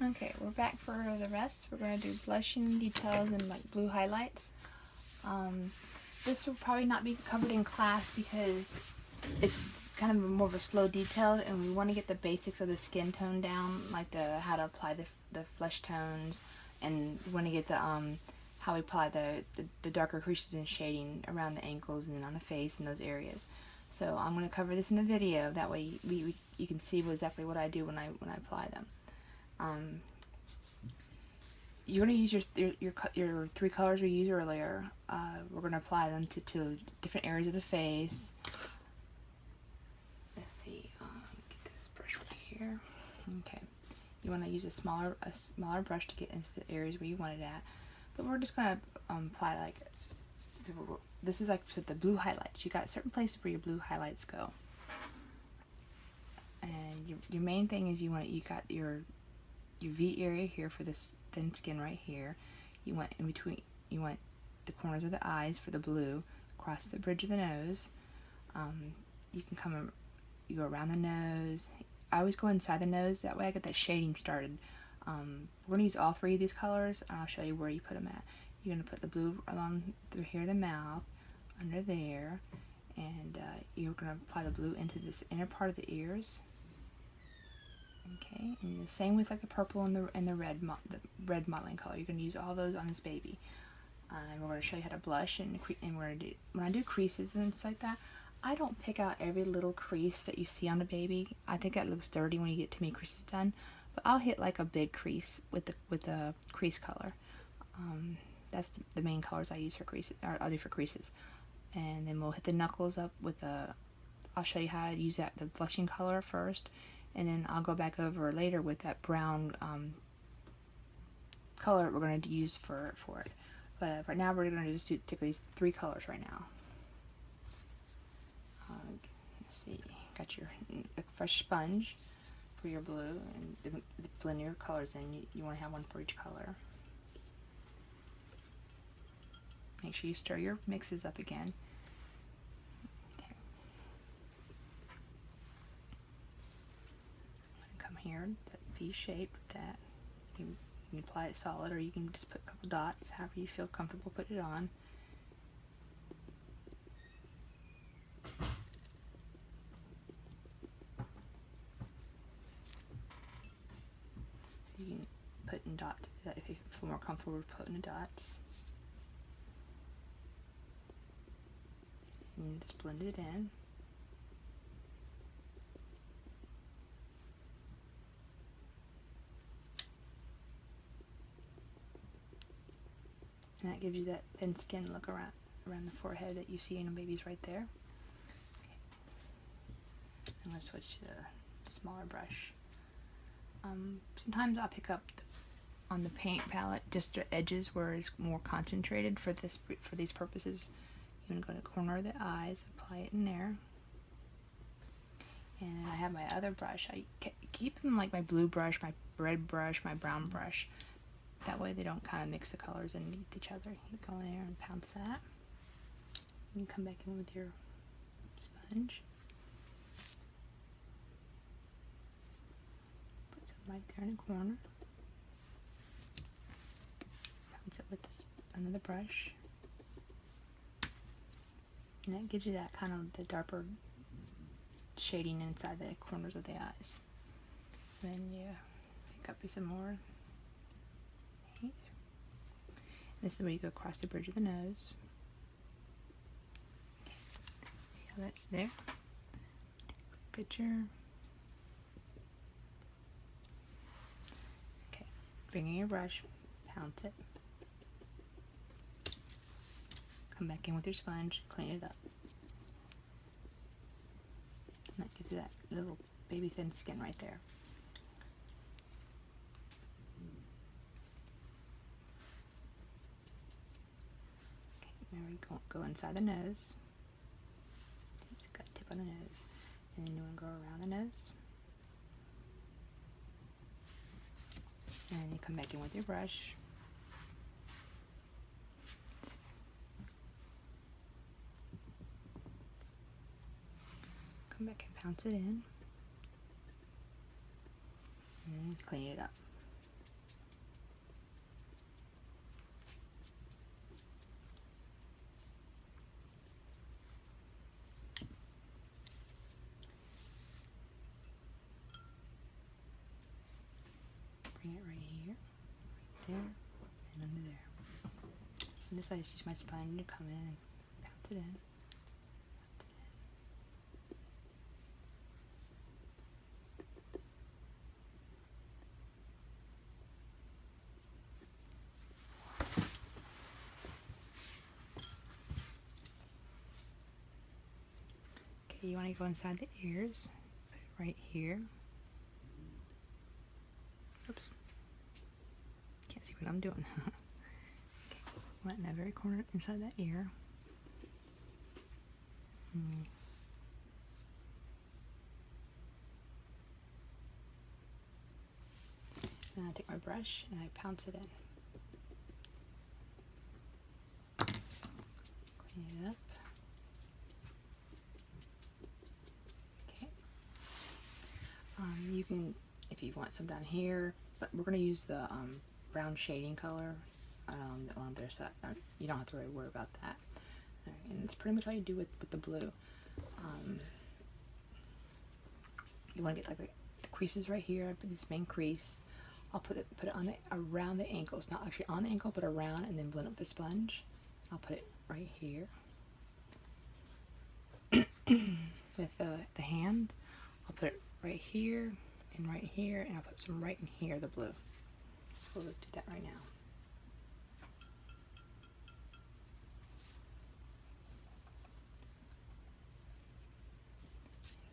Okay, we're back for the rest. We're going to do blushing details and like blue highlights. This will probably not be covered in class because it's kind of more of a slow detailed, and we want to get the basics of the skin tone down, like the how to apply the flesh tones, and we want to get the how we apply the darker creases and shading around the ankles and on the face and those areas. So I'm going to cover this in a video. That way you can see exactly what I do when I apply them. You're going to use your three colors we used earlier. We're going to apply them to different areas of the face. Let's see. Get this brush right here. Okay. You want to use a smaller brush to get into the areas where you want it at. But we're just going to apply like this is like the blue highlights. You got certain places where your blue highlights go. And your main thing is you got your V area here for this thin skin right here. You want in between, you want the corners of the eyes for the blue, across the bridge of the nose. You can you go around the nose. I always go inside the nose, that way I get that shading started. We're going to use all three of these colors, and I'll show you where you put them at. You're going to put the blue along through here, the mouth, under there, and you're going to apply the blue into this inner part of the ears. Okay, and the same with like the purple and the red modeling color. You're going to use all those on this baby. And we're going to show you how to blush, and we're going to do, when I do creases and stuff like that, I don't pick out every little crease that you see on the baby. I think that looks dirty when you get too many creases done. But I'll hit like a big crease with the crease color. That's the main colors I use for creases, or I'll do for creases. And then we'll hit the knuckles up with I'll show you how I use the blushing color first. And then I'll go back over later with that brown color we're going to use for it. But right now we're going to just do these three colors right now. Let's see, got your fresh sponge for your blue, and blend your colors in. You want to have one for each color. Make sure you stir your mixes up again. Okay. I'm going to come here, that V shape with that. You can apply it solid, or you can just put a couple dots, however you feel comfortable, put it on. So you can put in dots if you feel more comfortable with putting the dots. And just blend it in. And that gives you that thin skin look around the forehead that you see in babies right there. Okay. I'm going to switch to the smaller brush. Sometimes I'll pick up on the paint palette just the edges where it's more concentrated for these purposes. You want to go to the corner of the eyes, apply it in there. And I have my other brush. I keep them like my blue brush, my red brush, my brown brush. That way they don't kind of mix the colors in with each other. You go in there and pounce that. You come back in with your sponge. Put some right there in the corner. Pounce it with another brush. And that gives you that kind of the darker shading inside the corners of the eyes. Then you pick up some more. Okay. This is where you go across the bridge of the nose. Okay. See how that's there? Take a picture. Okay. Bring in your brush, pounce it. Come back in with your sponge, clean it up. And that gives you that little baby thin skin right there. Okay, now we go inside the nose. Just got a tip on the nose. And then you want to go around the nose. And then you come back in with your brush. Come back and pounce it in. And clean it up. bring it right here, right there, and under there. And this I just use my spine to come in and pounce it in. Okay, you want to go inside the ears, put it right here. Oops. Can't see what I'm doing. Okay, right in that very corner inside that ear. Then I take my brush and I pounce it in. Clean it up. Okay. You can, if you want some down here, but we're going to use the brown shading color along their side. You don't have to really worry about that. And it's pretty much all you do with the blue. You want to get like the creases right here. I put this main crease. I'll put it on around the ankles, not actually on the ankle, but around, and then blend it with the sponge. I'll put it right here. With the hand, I'll put it right here, and I'll put some right in here, the blue. So we'll do that right now.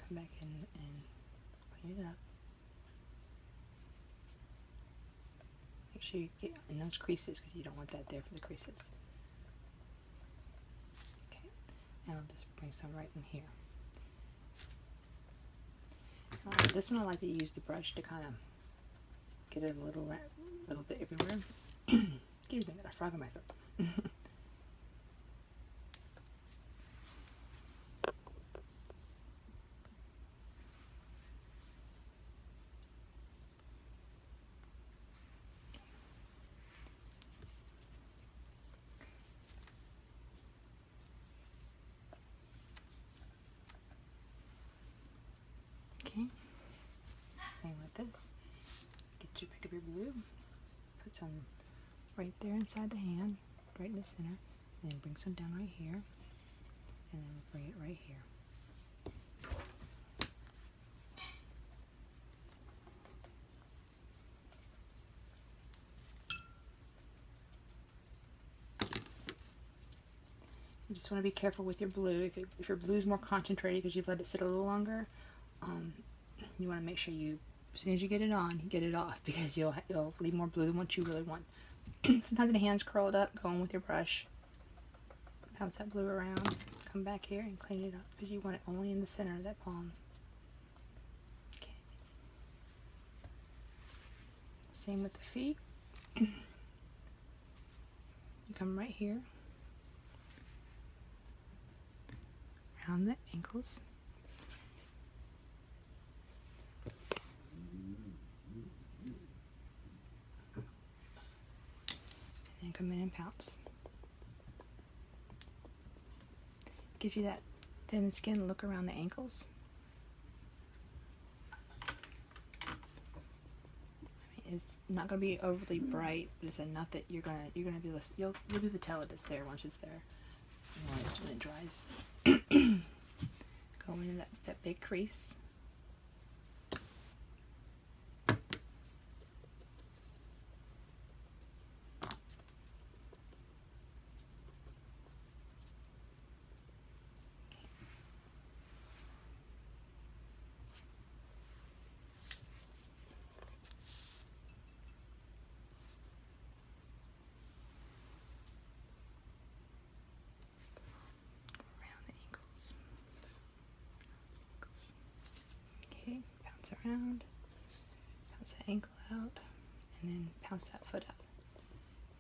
Come back in and clean it up. Make sure you get in those creases because you don't want that there for the creases. Okay, and I'll just bring some right in here. This one I like to use the brush to kind of get it a little bit everywhere. Excuse me, I got a frog in my throat. Okay, same with this. Pick up your blue, put some right there inside the hand, right in the center, and then bring some down right here, and then bring it right here. You just want to be careful with your blue. If your blue is more concentrated because you've let it sit a little longer, you want to make sure you, as soon as you get it on, you get it off, because you'll leave more blue than what you really want. Sometimes the hands curl it up, go in with your brush, bounce that blue around, come back here and clean it up because you want it only in the center of that palm. Okay. Same with the feet. You come right here, around the ankles. And come in and pounce. Gives you that thin skin look around the ankles. I mean, it's not going to be overly bright, but it's enough that you're gonna be able to, you'll be able to tell it it's there once it's there. When it dries. Go into that big crease. Okay, pounce around, pounce that ankle out, and then pounce that foot out.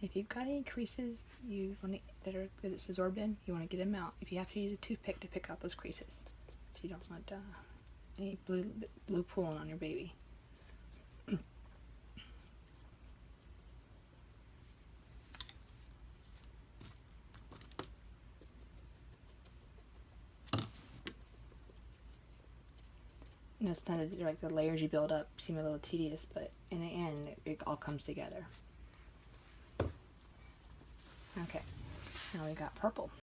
If you've got any creases that it's absorbed in, you want to get them out. If you have to use a toothpick to pick out those creases, so you don't want any blue pooling on your baby. You know, sometimes like the layers you build up seem a little tedious, but in the end, it all comes together. Okay, now we got purple.